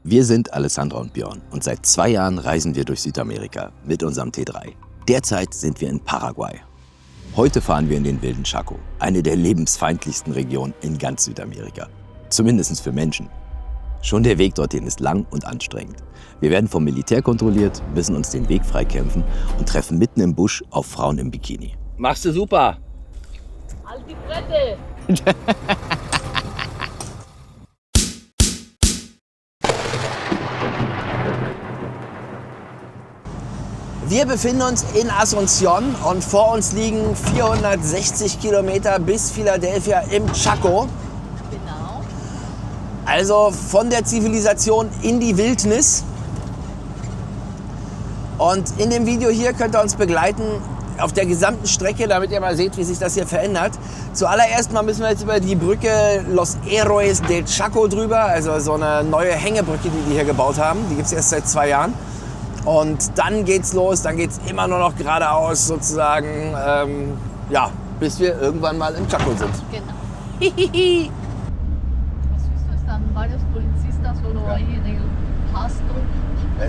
Wir sind Alessandra und Björn und seit 2 Jahren reisen wir durch Südamerika mit unserem T3. Derzeit sind wir in Paraguay. Heute fahren wir in den wilden Chaco, eine der lebensfeindlichsten Regionen in ganz Südamerika. Zumindest für Menschen. Schon der Weg dorthin ist lang und anstrengend. Wir werden vom Militär kontrolliert, müssen uns den Weg freikämpfen und treffen mitten im Busch auf Frauen im Bikini. Machst du super! Halt die Fresse! Wir befinden uns in Asunción und vor uns liegen 460 Kilometer bis Philadelphia im Chaco. Genau. Also von der Zivilisation in die Wildnis. Und in dem Video hier könnt ihr uns begleiten auf der gesamten Strecke, damit ihr mal seht, wie sich das hier verändert. Zuallererst mal müssen wir jetzt über die Brücke Los Héroes del Chaco drüber, also so eine neue Hängebrücke, die hier gebaut haben. Die gibt es erst seit 2 Jahren. Und dann geht's los, dann geht's immer nur noch geradeaus sozusagen, ja, bis wir irgendwann mal im Chaco sind. Genau. Was ist das dann? Varios policías solo ahí en el pasto.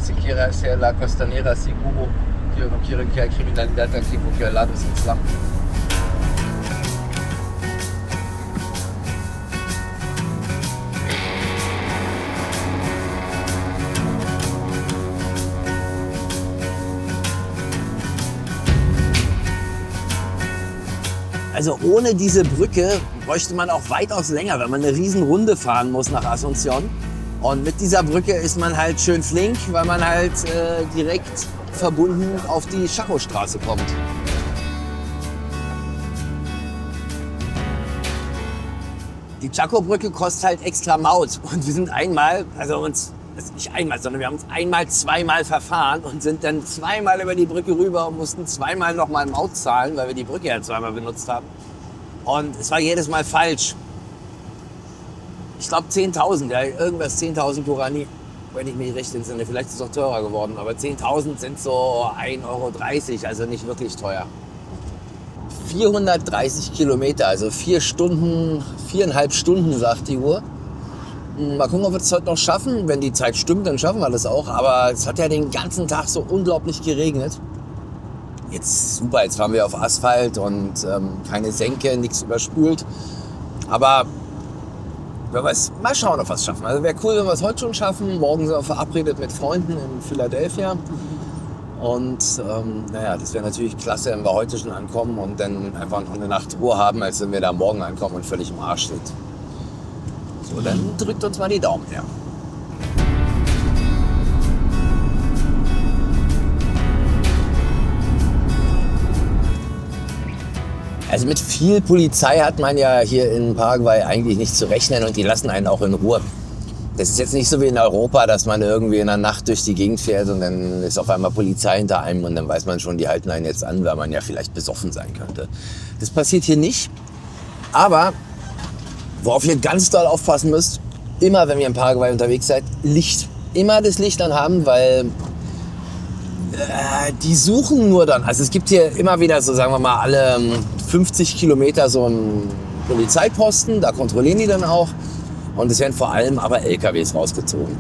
Si quiere hacer la costanera seguro, yo no quiero que haya criminalidad aquí porque al lado es el slum. Also ohne diese Brücke bräuchte man auch weitaus länger, wenn man eine riesen Runde fahren muss nach Asunción. Und mit dieser Brücke ist man halt schön flink, weil man halt direkt verbunden auf die Chaco-Straße kommt. Die Chaco-Brücke kostet halt extra Maut. Und wir sind einmal, also uns, nicht einmal, sondern wir haben uns einmal, zweimal verfahren und sind dann zweimal über die Brücke rüber und mussten zweimal nochmal Maut zahlen, weil wir die Brücke ja zweimal benutzt haben. Und es war jedes Mal falsch. Ich glaube 10.000, ja, irgendwas 10.000 Guarani, wenn ich mich recht entsinne. Vielleicht ist es auch teurer geworden, aber 10.000 sind so 1,30 Euro, also nicht wirklich teuer. 430 Kilometer, also 4 Stunden, 4,5 Stunden, sagt die Uhr. Mal gucken, ob wir es heute noch schaffen. Wenn die Zeit stimmt, dann schaffen wir das auch. Aber es hat ja den ganzen Tag so unglaublich geregnet. Jetzt super, jetzt fahren wir auf Asphalt und keine Senke, nichts überspült. Aber mal schauen, ob wir es schaffen. Also wäre cool, wenn wir es heute schon schaffen. Morgen sind wir verabredet mit Freunden in Philadelphia. Und naja, das wäre natürlich klasse, wenn wir heute schon ankommen und dann einfach noch eine Nacht Ruhe haben, als wenn wir da morgen ankommen und völlig im Arsch sind. So, dann drückt uns mal die Daumen her. Also mit viel Polizei hat man ja hier in Paraguay eigentlich nicht zu rechnen und die lassen einen auch in Ruhe. Das ist jetzt nicht so wie in Europa, dass man irgendwie in der Nacht durch die Gegend fährt und dann ist auf einmal Polizei hinter einem und dann weiß man schon, die halten einen jetzt an, weil man ja vielleicht besoffen sein könnte. Das passiert hier nicht, aber worauf ihr ganz doll aufpassen müsst, immer wenn ihr in Paraguay unterwegs seid, Licht. Immer das Licht anhaben, weil die suchen nur dann. Also es gibt hier immer wieder so, sagen wir mal, alle 50 Kilometer so einen Polizeiposten, da kontrollieren die dann auch. Und es werden vor allem aber LKWs rausgezogen.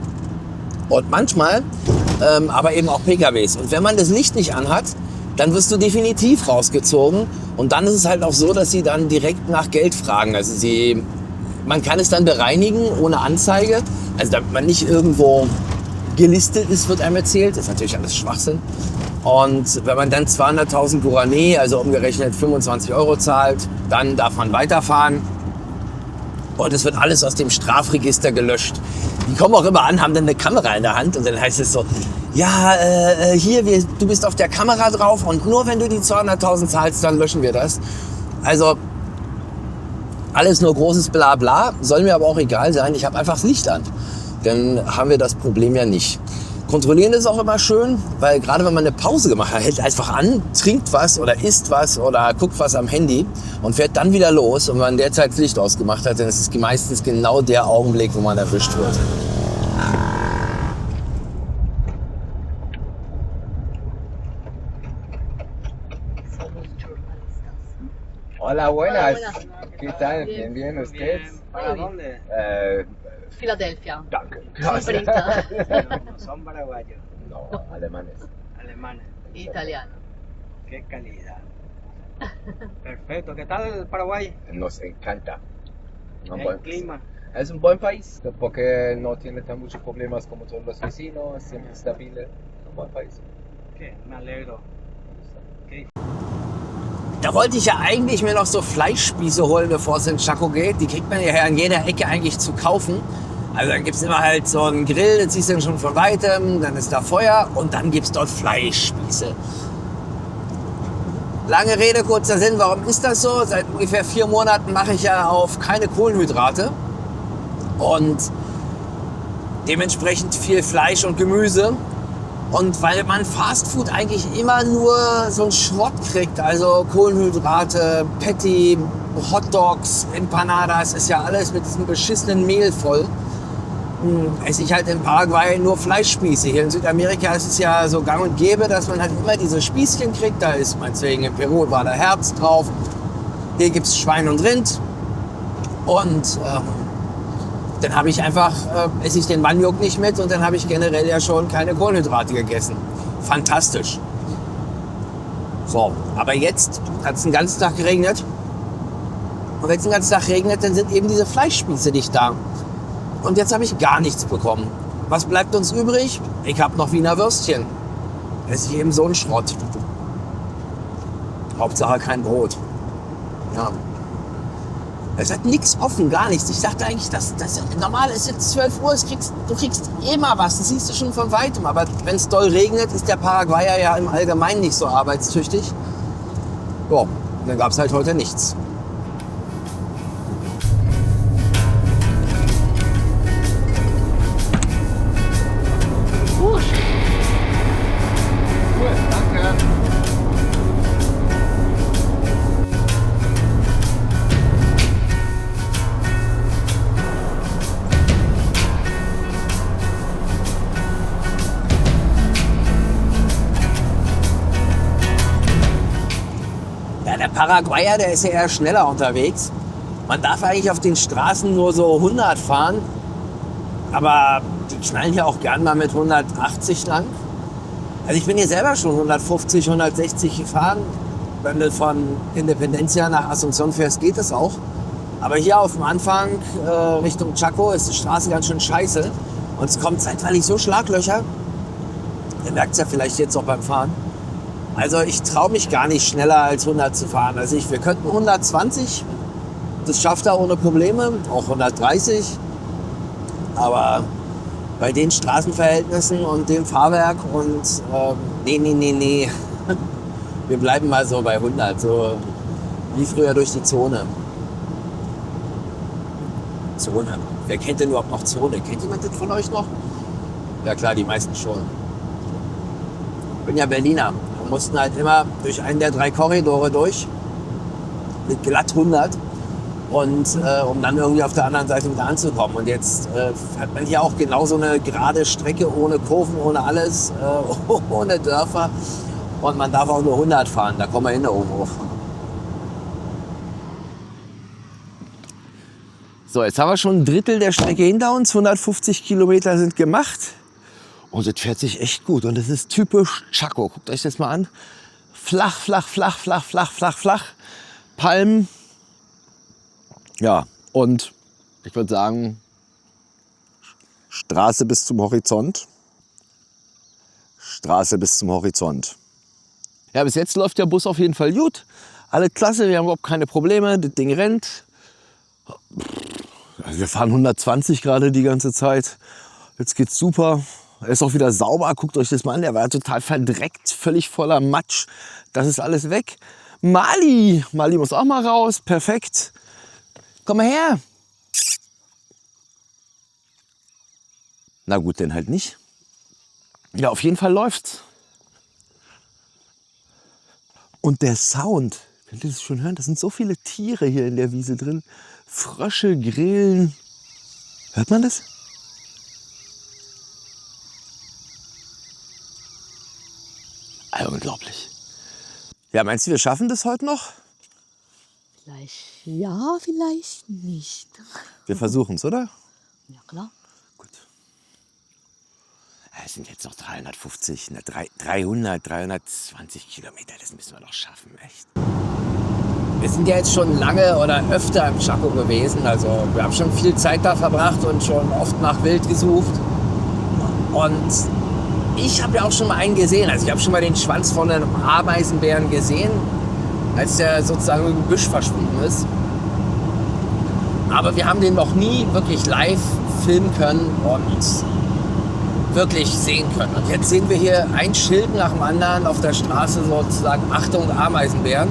Und manchmal aber eben auch PKWs. Und wenn man das Licht nicht anhat, dann wirst du definitiv rausgezogen. Und dann ist es halt auch so, dass sie dann direkt nach Geld fragen. Also man kann es dann bereinigen ohne Anzeige. Also damit man nicht irgendwo gelistet ist, wird einem erzählt. Das ist natürlich alles Schwachsinn. Und wenn man dann 200.000 Guarani, also umgerechnet 25 Euro zahlt, dann darf man weiterfahren. Und es wird alles aus dem Strafregister gelöscht. Die kommen auch immer an, haben dann eine Kamera in der Hand und dann heißt es so, ja, hier, du bist auf der Kamera drauf und nur wenn du die 200.000 zahlst, dann löschen wir das. Also alles nur großes Blabla, soll mir aber auch egal sein, ich habe einfach das Licht an. Dann haben wir das Problem ja nicht. Kontrollieren ist auch immer schön, weil gerade wenn man eine Pause gemacht hat, hält einfach an, trinkt was oder isst was oder guckt was am Handy und fährt dann wieder los. Und wenn man derzeit das Licht ausgemacht hat, dann ist es meistens genau der Augenblick, wo man erwischt wird. Hola, buenas. Hola, buenas. ¿Qué tal? Bien, bien, ¿ustedes? ¿Para dónde? Philadelphia. Danke. Frita. No son paraguayos, No, alemanes. alemanes. Italiano. Qué calidad. Perfecto. ¿Qué tal Paraguay? Nos encanta. El clima. Es un buen país porque no tiene tan muchos problemas como todos los vecinos, siempre estable. Un buen país. ¿Qué? Me alegro. Da wollte ich ja eigentlich mir noch so Fleischspieße holen, bevor es in Chaco geht. Die kriegt man ja an jeder Ecke eigentlich zu kaufen. Also dann gibt es immer halt so einen Grill, den siehst du dann schon von Weitem, dann ist da Feuer und dann gibt es dort Fleischspieße. Lange Rede, kurzer Sinn, warum ist das so? Seit ungefähr 4 Monaten mache ich ja auf keine Kohlenhydrate und dementsprechend viel Fleisch und Gemüse. Und weil man Fastfood eigentlich immer nur so einen Schrott kriegt, also Kohlenhydrate, Patty, Hotdogs, Empanadas, ist ja alles mit diesem beschissenen Mehl voll, esse ich halt in Paraguay nur Fleischspieße. Hier in Südamerika ist es ja so gang und gäbe, dass man halt immer diese Spießchen kriegt. Da ist meinetwegen in Peru war da Herz drauf. Hier gibt es Schwein und Rind. Und dann habe ich einfach, esse ich den Maniok nicht mit und dann habe ich generell ja schon keine Kohlenhydrate gegessen. Fantastisch. So, aber jetzt hat es den ganzen Tag geregnet. Und wenn es den ganzen Tag regnet, dann sind eben diese Fleischspieße nicht da. Und jetzt habe ich gar nichts bekommen. Was bleibt uns übrig? Ich habe noch Wiener Würstchen. Esse ich eben so einen Schrott. Hauptsache kein Brot. Ja. Es hat nichts offen, gar nichts. Ich dachte eigentlich, das normal ist jetzt 12 Uhr, du kriegst immer was, das siehst du schon von Weitem. Aber wenn es doll regnet, ist der Paraguayer ja im Allgemeinen nicht so arbeitstüchtig. Ja, und dann gab es halt heute nichts. Gut. Cool, danke. Ja, der Paraguayer, der ist ja eher schneller unterwegs. Man darf eigentlich auf den Straßen nur so 100 fahren. Aber die knallen hier auch gern mal mit 180 lang. Also ich bin hier selber schon 150, 160 gefahren. Wenn du von Independencia nach Asunción fährst, geht das auch. Aber hier auf dem Anfang Richtung Chaco ist die Straße ganz schön scheiße. Und es kommt zeitweilig so Schlaglöcher. Ihr merkt es ja vielleicht jetzt auch beim Fahren. Also ich traue mich gar nicht schneller als 100 zu fahren. Also wir könnten 120, das schafft er ohne Probleme, auch 130. Aber bei den Straßenverhältnissen und dem Fahrwerk und nee. Wir bleiben mal so bei 100, so wie früher durch die Zone. Zone. Wer kennt denn überhaupt noch Zone? Kennt jemand das von euch noch? Ja klar, die meisten schon. Ich bin ja Berliner. Wir mussten halt immer durch einen der 3 Korridore durch. Mit glatt 100. Und um dann irgendwie auf der anderen Seite wieder anzukommen. Und jetzt hat man hier auch genau so eine gerade Strecke ohne Kurven, ohne alles, ohne Dörfer. Und man darf auch nur 100 fahren, da kommen wir hinter oben hoch. So, jetzt haben wir schon ein Drittel der Strecke hinter uns. 150 Kilometer sind gemacht. Und es fährt sich echt gut. Und es ist typisch Chaco. Guckt euch das mal an. Flach, flach, flach, flach, flach, flach, flach. Palmen. Ja, und ich würde sagen, Straße bis zum Horizont. Straße bis zum Horizont. Ja, bis jetzt läuft der Bus auf jeden Fall gut. Alle klasse, wir haben überhaupt keine Probleme. Das Ding rennt. Wir fahren 120 gerade die ganze Zeit. Jetzt geht's super. Er ist auch wieder sauber. Guckt euch das mal an. Der war total verdreckt, völlig voller Matsch. Das ist alles weg. Mali muss auch mal raus. Perfekt. Komm mal her. Na gut, denn halt nicht. Ja, auf jeden Fall läuft's. Und der Sound, könnt ihr das schon hören? Das sind so viele Tiere hier in der Wiese drin. Frösche, Grillen. Hört man das? Also unglaublich. Ja, meinst du, wir schaffen das heute noch? Vielleicht ja, vielleicht nicht. Wir versuchen es, oder? Ja, klar. Gut. Es sind jetzt noch 350, 320 Kilometer. Das müssen wir doch schaffen, echt. Wir sind ja jetzt schon lange oder öfter im Chaco gewesen. Also wir haben schon viel Zeit da verbracht und schon oft nach Wild gesucht. Und ich habe ja auch schon mal einen gesehen. Also ich habe schon mal den Schwanz von einem Ameisenbären gesehen, als der sozusagen im Gebüsch verschwunden ist. Aber wir haben den noch nie wirklich live filmen können und wirklich sehen können. Und jetzt sehen wir hier ein Schild nach dem anderen auf der Straße sozusagen, Achtung Ameisenbären.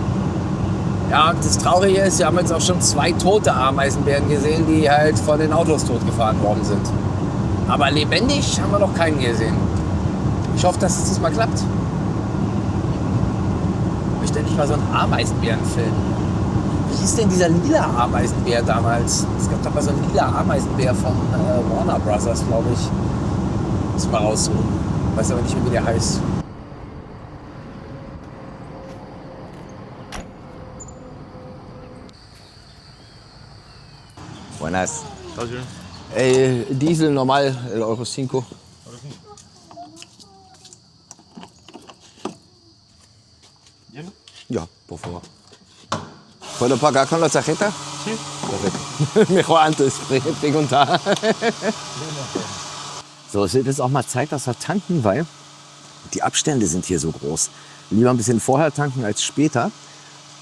Ja, und das Traurige ist, wir haben jetzt auch schon 2 tote Ameisenbären gesehen, die halt von den Autos totgefahren worden sind. Aber lebendig haben wir noch keinen gesehen. Ich hoffe, dass es diesmal klappt. Ich möchte endlich mal so einen Ameisenbären filmen. Wie hieß denn dieser lila Ameisenbär damals? Es gab doch mal so einen lila Ameisenbär von Warner Brothers, glaube ich. Muss mal raussuchen. Weiß aber nicht mehr, wie der heißt. Buenas. Diesel normal, Euro 5. Ja, por favor. ¿Puedo pagar con la tarjeta? Sí. Perfekt. Mejor antes preguntar. So, es wird jetzt auch mal Zeit, dass wir tanken, weil die Abstände sind hier so groß. Lieber ein bisschen vorher tanken als später.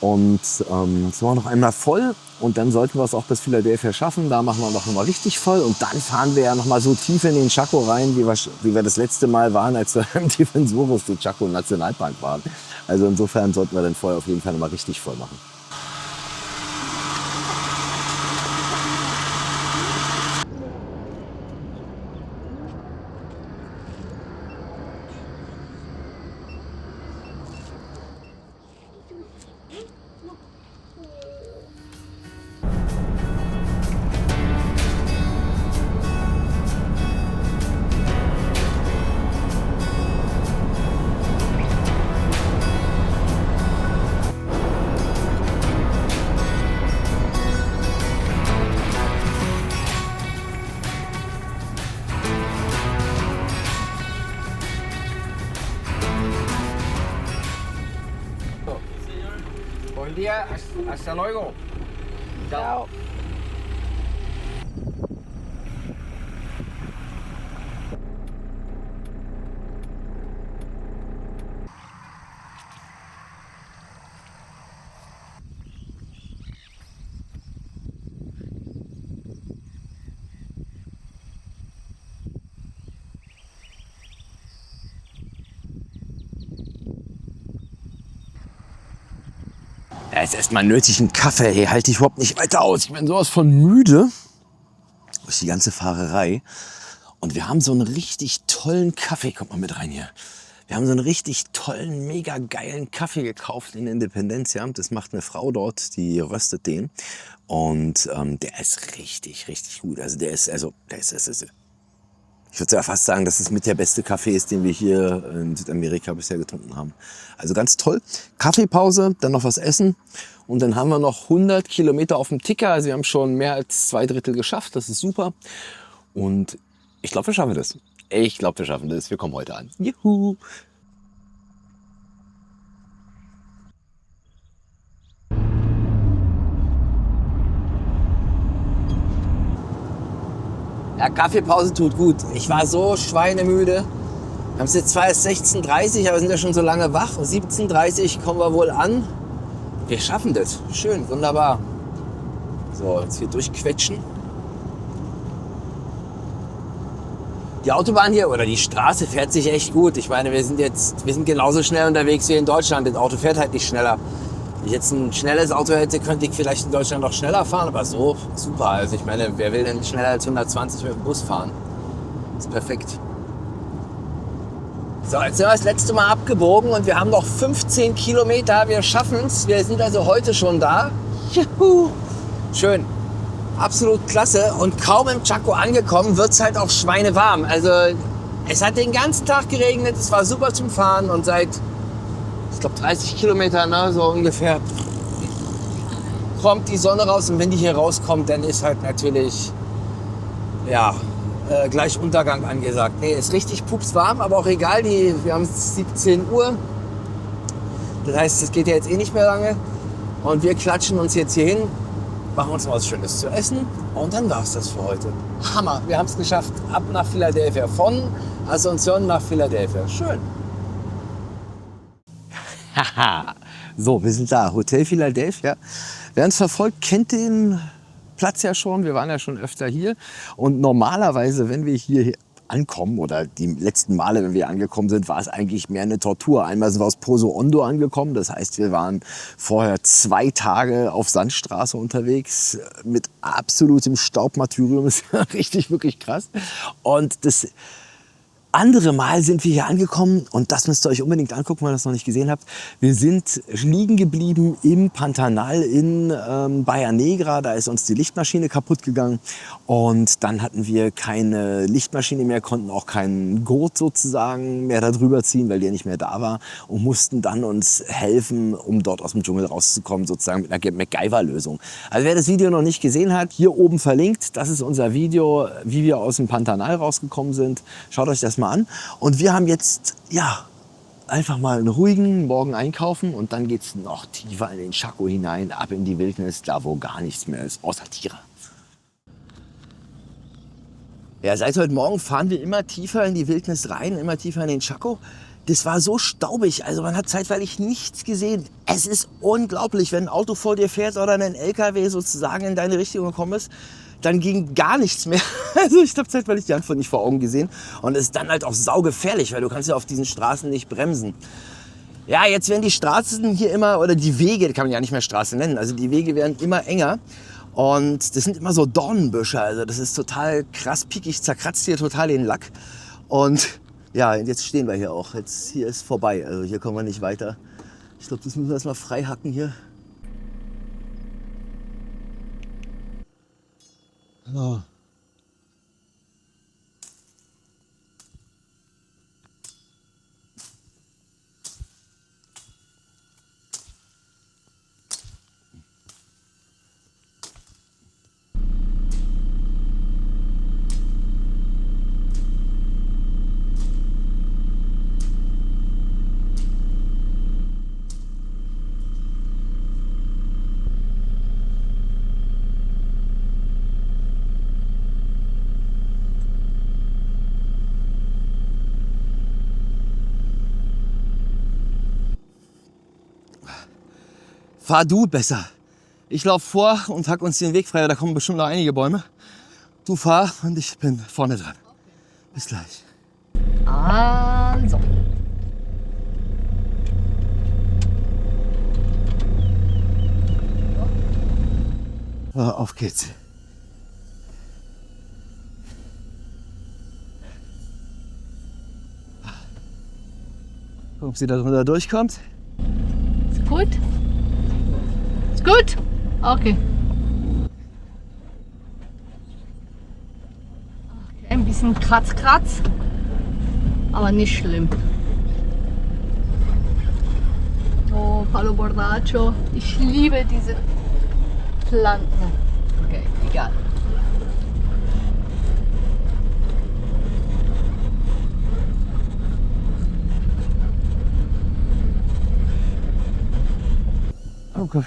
Und sind wir noch einmal voll und dann sollten wir es auch bis Philadelphia schaffen. Da machen wir noch mal richtig voll und dann fahren wir ja noch mal so tief in den Chaco rein, wie wir das letzte Mal waren, als wir im Defensorus die Chaco Nationalpark waren. Also insofern sollten wir dann vorher auf jeden Fall noch mal richtig voll machen. Buen día, hasta luego. Ciao. Da ist erstmal nötig ein Kaffee. Hey, halte ich überhaupt nicht weiter aus. Ich bin sowas von müde durch die ganze Fahrerei. Und wir haben so einen richtig tollen Kaffee. Kommt mal mit rein hier. Wir haben so einen richtig tollen, mega geilen Kaffee gekauft in Independencia. Das macht eine Frau dort, die röstet den. Und der ist richtig, richtig gut. Also ich würde ja fast sagen, dass es mit der beste Kaffee ist, den wir hier in Südamerika bisher getrunken haben. Also ganz toll. Kaffeepause, dann noch was essen und dann haben wir noch 100 Kilometer auf dem Ticker. Also wir haben schon mehr als 2/3 geschafft. Das ist super. Und ich glaube, wir schaffen das. Ich glaube, wir schaffen das. Wir kommen heute an. Juhu! Ja, Kaffeepause tut gut. Ich war so schweinemüde. Wir haben es jetzt zwar erst 16:30 Uhr, aber wir sind ja schon so lange wach. Um 17:30 Uhr kommen wir wohl an. Wir schaffen das. Schön, wunderbar. So, jetzt hier durchquetschen. Die Autobahn hier oder die Straße fährt sich echt gut. Ich meine, wir sind genauso schnell unterwegs wie in Deutschland. Das Auto fährt halt nicht schneller. Wenn ich jetzt ein schnelles Auto hätte, könnte ich vielleicht in Deutschland noch schneller fahren, aber so super. Also ich meine, wer will denn schneller als 120 mit dem Bus fahren? Das ist perfekt. So, jetzt sind wir das letzte Mal abgebogen und wir haben noch 15 Kilometer. Wir schaffen es. Wir sind also heute schon da. Juhu. Schön. Absolut klasse. Und kaum im Chaco angekommen, wird es halt auch schweinewarm. Also es hat den ganzen Tag geregnet. Es war super zum Fahren und seit, ich glaube, 30 Kilometern, ne, so ungefähr, kommt die Sonne raus. Und wenn die hier rauskommt, dann ist halt natürlich ja, gleich Untergang angesagt. Nee, ist richtig pupswarm, aber auch egal, wir haben 17 Uhr. Das heißt, es geht ja jetzt eh nicht mehr lange. Und wir klatschen uns jetzt hier hin, machen uns mal was Schönes zu essen und dann war's das für heute. Hammer, wir haben es geschafft. Ab nach Philadelphia, von Asunción nach Philadelphia. Schön. Haha, so, wir sind da, Hotel Philadelphia. Wer uns verfolgt, kennt den Platz ja schon. Wir waren ja schon öfter hier. Und normalerweise, wenn wir hier ankommen, oder die letzten Male, wenn wir angekommen sind, war es eigentlich mehr eine Tortur. Einmal sind wir aus Pozo Hondo angekommen. Das heißt, wir waren vorher 2 Tage auf Sandstraße unterwegs mit absolutem Staubmartyrium. Das ist ja richtig, wirklich krass. Und das andere Mal sind wir hier angekommen und das müsst ihr euch unbedingt angucken, wenn ihr das noch nicht gesehen habt. Wir sind liegen geblieben im Pantanal in Bahia Negra. Da ist uns die Lichtmaschine kaputt gegangen und dann hatten wir keine Lichtmaschine mehr, konnten auch keinen Gurt sozusagen mehr da drüber ziehen, weil der nicht mehr da war und mussten dann uns helfen, um dort aus dem Dschungel rauszukommen, sozusagen mit einer MacGyver-Lösung. Also wer das Video noch nicht gesehen hat, hier oben verlinkt, das ist unser Video, wie wir aus dem Pantanal rausgekommen sind. Schaut euch das mal an. Und wir haben jetzt, ja, einfach mal einen ruhigen Morgen einkaufen und dann geht es noch tiefer in den Chaco hinein, ab in die Wildnis, da wo gar nichts mehr ist, außer Tiere. Ja, seit heute Morgen fahren wir immer tiefer in die Wildnis rein, immer tiefer in den Chaco. Das war so staubig, also man hat zeitweilig nichts gesehen. Es ist unglaublich, wenn ein Auto vor dir fährt oder ein LKW sozusagen in deine Richtung gekommen ist, dann ging gar nichts mehr. Also ich habe zeitweilig die Antwort nicht vor Augen gesehen. Und es ist dann halt auch saugefährlich, weil du kannst ja auf diesen Straßen nicht bremsen. Ja, jetzt werden die Straßen hier immer, oder die Wege, die kann man ja nicht mehr Straße nennen, also die Wege werden immer enger. Und das sind immer so Dornenbüsche, also das ist total krass piekig, zerkratzt hier total den Lack. Und ja, jetzt stehen wir hier auch. Jetzt, hier ist vorbei, also hier kommen wir nicht weiter. Ich glaube, das müssen wir erstmal frei hacken hier. Oh. Fahr du besser. Ich laufe vor und hack uns den Weg frei. Da kommen bestimmt noch einige Bäume. Du fahr und ich bin vorne dran. Bis gleich. Also. So, auf geht's. Gucken, ob sie da drunter durchkommt. Ist gut? Ist gut? Okay. Ein bisschen Kratz, aber nicht schlimm. Oh, Palo Bordacho. Ich liebe diese Pflanzen. Okay, egal. Okay.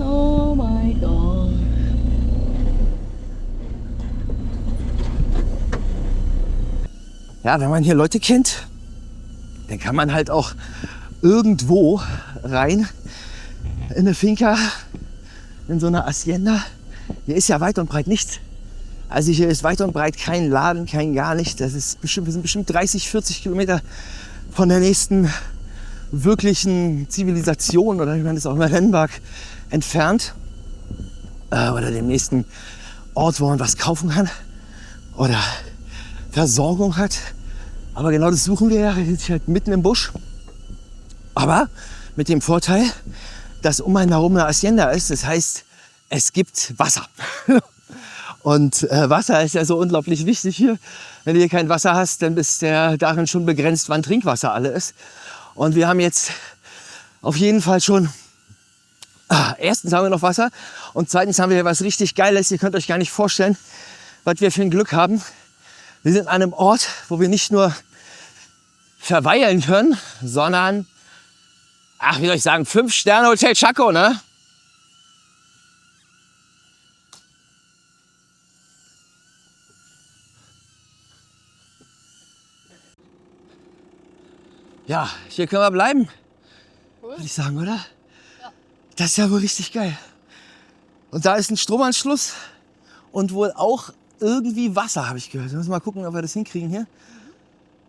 Oh mein Gott. Ja, wenn man hier Leute kennt, dann kann man halt auch irgendwo rein in eine Finca, in so eine Hacienda. Hier ist ja weit und breit nichts. Also hier ist weit und breit kein Laden, kein gar nichts. Das ist bestimmt, wir sind bestimmt 30, 40 Kilometer von der nächsten wirklichen Zivilisation oder wie man das auch immer nennen mag, entfernt. Oder dem nächsten Ort, wo man was kaufen kann. oder Versorgung hat. Aber genau das suchen wir ja. Wir sind halt mitten im Busch. Aber mit dem Vorteil, dass um einen herum eine Hacienda ist. Das heißt, es gibt Wasser. Und Wasser ist ja so unglaublich wichtig hier. Wenn du hier kein Wasser hast, dann ist der darin schon begrenzt, wann Trinkwasser alle ist. Und wir haben jetzt auf jeden Fall schon, erstens haben wir noch Wasser und zweitens haben wir hier was richtig Geiles. Ihr könnt euch gar nicht vorstellen, was wir für ein Glück haben. Wir sind an einem Ort, wo wir nicht nur verweilen können, sondern, wie soll ich sagen, 5-Sterne-Hotel Chaco, ne? Ja, hier können wir bleiben, würde ich sagen, oder? Ja. Das ist ja wohl richtig geil. Und da ist ein Stromanschluss und wohl auch irgendwie Wasser, habe ich gehört. Wir müssen mal gucken, ob wir das hinkriegen hier.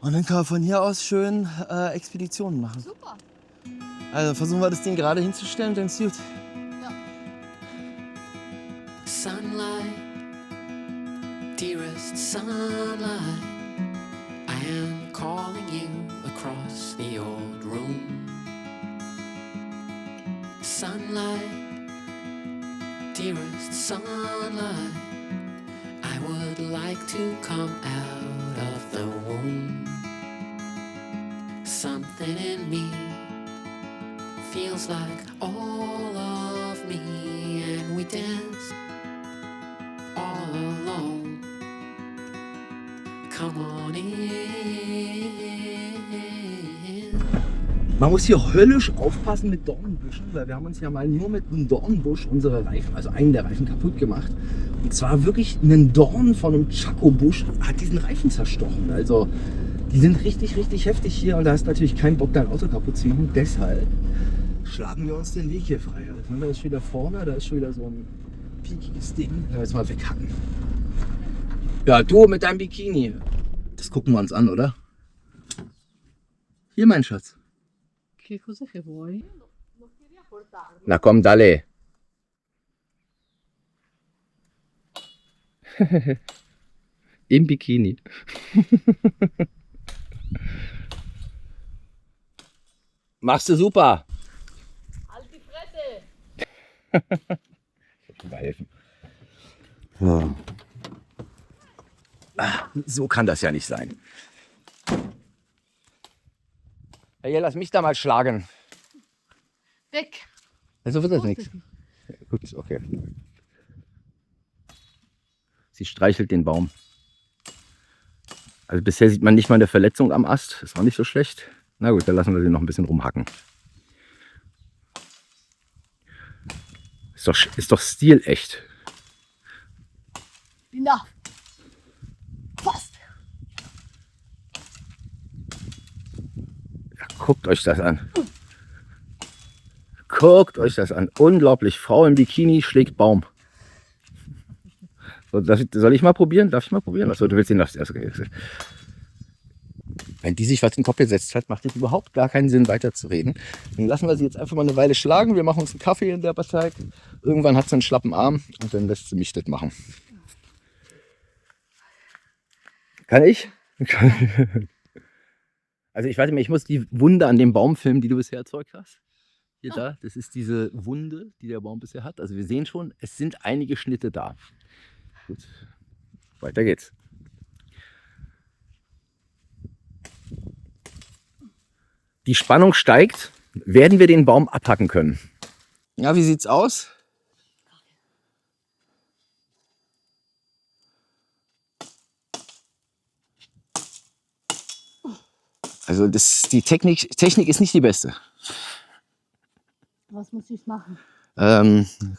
Und dann können wir von hier aus schön Expeditionen machen. Super. Also versuchen wir das Ding gerade hinzustellen, dann ist gut. Ja. Sunlight, dearest sunlight, I am calling you across the old room. Sunlight, dearest sunlight, I would like to come out of the womb. Something in me feels like all of me, and we dance all alone. Come on in. Man muss hier höllisch aufpassen mit Dornenbüschen, weil wir haben uns ja mal nur mit einem Dornbusch unsere Reifen, also einen der Reifen kaputt gemacht. Und zwar wirklich ein Dorn von einem Chaco-Busch hat diesen Reifen zerstochen. Also die sind richtig, richtig heftig hier und da hast natürlich keinen Bock, dein Auto kaputt zu machen. Deshalb schlagen wir uns den Weg hier frei. Also, da ist schon wieder vorne, da ist schon wieder so ein piekiges Ding. Da jetzt mal weghacken. Ja, du mit deinem Bikini. Das gucken wir uns an, oder? Hier, mein Schatz. Che cosa che vuoi? Na komm, dalle. Im Bikini. Machst du super. Halt die Fresse! Ich kann helfen. Ja. So kann das ja nicht sein. Hey, lass mich da mal schlagen. Weg! Also wird das nichts. Gut, okay. Sie streichelt den Baum. Also bisher sieht man nicht mal eine Verletzung am Ast. Ist auch nicht so schlecht. Na gut, dann lassen wir sie noch ein bisschen rumhacken. Ist doch stilecht. Enough! Fast! Ja, guckt euch das an. Guckt euch das an. Unglaublich. Frau im Bikini schlägt Baum. So, soll ich mal probieren? Darf ich mal probieren? Achso, du willst den erst. Okay. Wenn die sich was in den Kopf gesetzt hat, macht es überhaupt gar keinen Sinn, weiterzureden. Dann lassen wir sie jetzt einfach mal eine Weile schlagen. Wir machen uns einen Kaffee in der Partei. Irgendwann hat sie einen schlappen Arm und dann lässt sie mich das machen. Kann ich? Also ich warte mal, ich muss die Wunde an dem Baum filmen, die du bisher erzeugt hast. Hier da, das ist diese Wunde, die der Baum bisher hat. Also wir sehen schon, es sind einige Schnitte da. Gut, weiter geht's. Die Spannung steigt. Werden wir den Baum abhacken können? Ja, wie sieht's aus? Also die Technik ist nicht die beste. Was muss ich machen?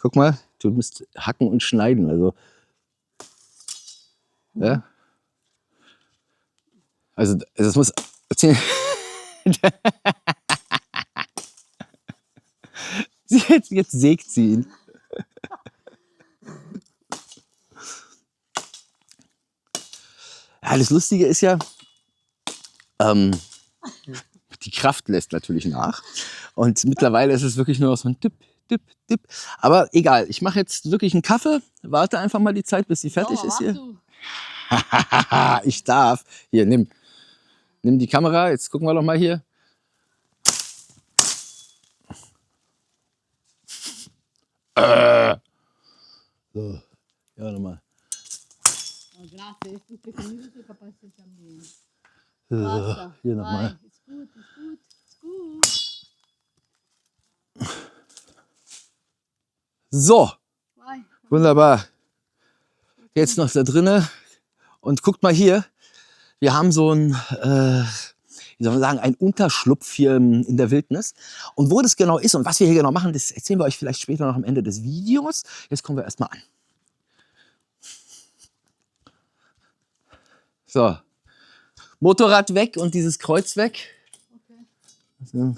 Guck mal, du musst hacken und schneiden. Also, ja. Also es muss. Jetzt sägt sie ihn. Ja, das Lustige ist ja, die Kraft lässt natürlich nach. Und mittlerweile ist es wirklich nur noch so ein Tipp, Tipp, Tipp. Aber egal, ich mache jetzt wirklich einen Kaffee. Warte einfach mal die Zeit, bis sie fertig ist hier. Ich darf. Hier, nimm die Kamera. Jetzt gucken wir doch mal hier. So, ja, nochmal. Grazie, ist tutto finito, capace también. So, Basta. hier nochmal. Vai, ist gut, ist gut, ist gut. So, Vai. wunderbar. Jetzt noch da drinnen. Und guckt mal hier. Wir haben so ein, wie soll man sagen, ein Unterschlupf hier in der Wildnis. Und wo das genau ist und was wir hier genau machen, das erzählen wir euch vielleicht später noch am Ende des Videos. Jetzt kommen wir erstmal an. So, Motorrad weg und dieses Kreuz weg. Okay. So.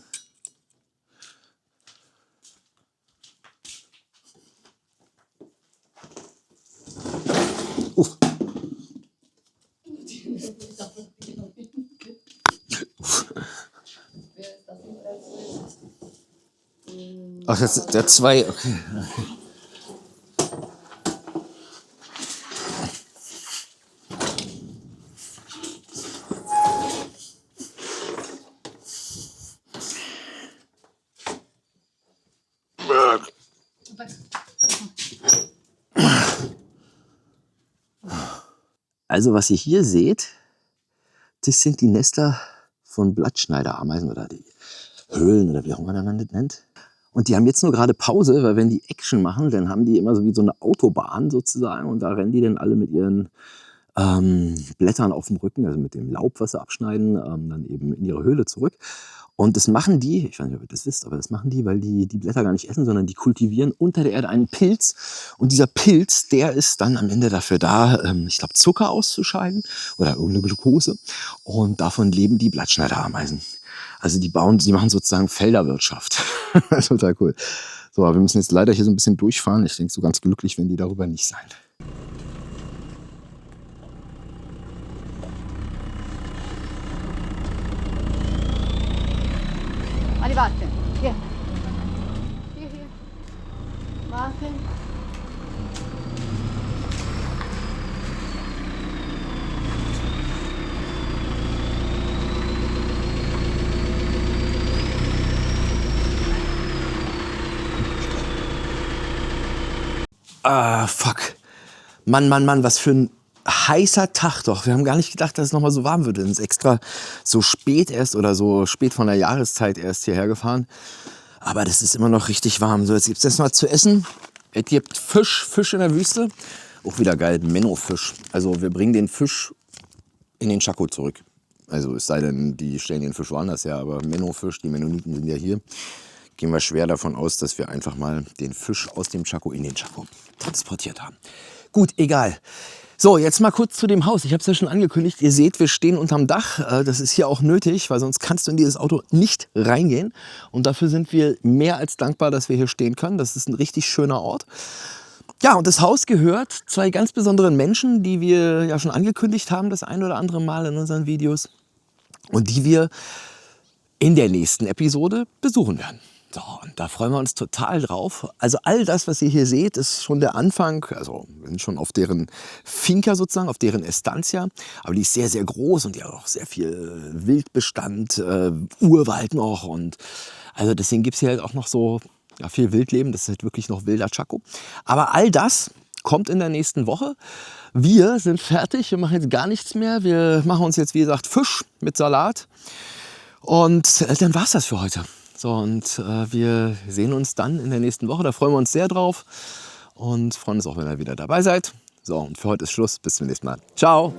Ach, das ist der 2, okay. Also was ihr hier seht, das sind die Nester von Blattschneiderameisen oder die Höhlen oder wie auch immer man das nennt. Und die haben jetzt nur gerade Pause, weil wenn die Action machen, dann haben die immer so wie so eine Autobahn sozusagen und da rennen die dann alle mit ihren Blättern auf dem Rücken, also mit dem Laub, was sie abschneiden, dann eben in ihre Höhle zurück. Und das machen die, ich weiß nicht, ob ihr das wisst, aber das machen die, weil die Blätter gar nicht essen, sondern die kultivieren unter der Erde einen Pilz. Und dieser Pilz, der ist dann am Ende dafür da, ich glaube, Zucker auszuscheiden oder irgendeine Glucose. Und davon leben die Blattschneiderameisen. Also die machen sozusagen Felderwirtschaft. Das ist total cool. So, aber wir müssen jetzt leider hier so ein bisschen durchfahren. Ich denke, so ganz glücklich werden die darüber nicht sein. Arrivate. Hier. Hier. Warte. Ah, fuck. Mann, was für ein heißer Tag doch. Wir haben gar nicht gedacht, dass es nochmal so warm wird. Wir sind extra so spät erst oder so spät von der Jahreszeit erst hierher gefahren. Aber das ist immer noch richtig warm. So, jetzt gibt es erstmal zu essen. Es gibt Fisch in der Wüste. Auch wieder geil, Mennofisch. Also wir bringen den Fisch in den Chaco zurück. Also es sei denn, die stellen den Fisch woanders her. Aber Mennofisch, die Mennoniten sind ja hier. Gehen wir schwer davon aus, dass wir einfach mal den Fisch aus dem Chaco in den Chaco transportiert haben. Gut, egal. So, jetzt mal kurz zu dem Haus. Ich habe es ja schon angekündigt. Ihr seht, wir stehen unterm Dach. Das ist hier auch nötig, weil sonst kannst du in dieses Auto nicht reingehen. Und dafür sind wir mehr als dankbar, dass wir hier stehen können. Das ist ein richtig schöner Ort. Ja, und das Haus gehört zwei ganz besonderen Menschen, die wir ja schon angekündigt haben, das ein oder andere Mal in unseren Videos. Und die wir in der nächsten Episode besuchen werden. So, und da freuen wir uns total drauf. Also all das, was ihr hier seht, ist schon der Anfang. Also wir sind schon auf deren Finca sozusagen, auf deren Estancia. Aber die ist sehr, sehr groß und die hat auch sehr viel Wildbestand, Urwald noch. Und also deswegen gibt es hier halt auch noch so ja, viel Wildleben. Das ist halt wirklich noch wilder Chaco. Aber all das kommt in der nächsten Woche. Wir sind fertig. Wir machen jetzt gar nichts mehr. Wir machen uns jetzt, wie gesagt, Fisch mit Salat. Und dann war es das für heute. So, und wir sehen uns dann in der nächsten Woche. Da freuen wir uns sehr drauf und freuen uns auch, wenn ihr wieder dabei seid. So, und für heute ist Schluss. Bis zum nächsten Mal. Ciao!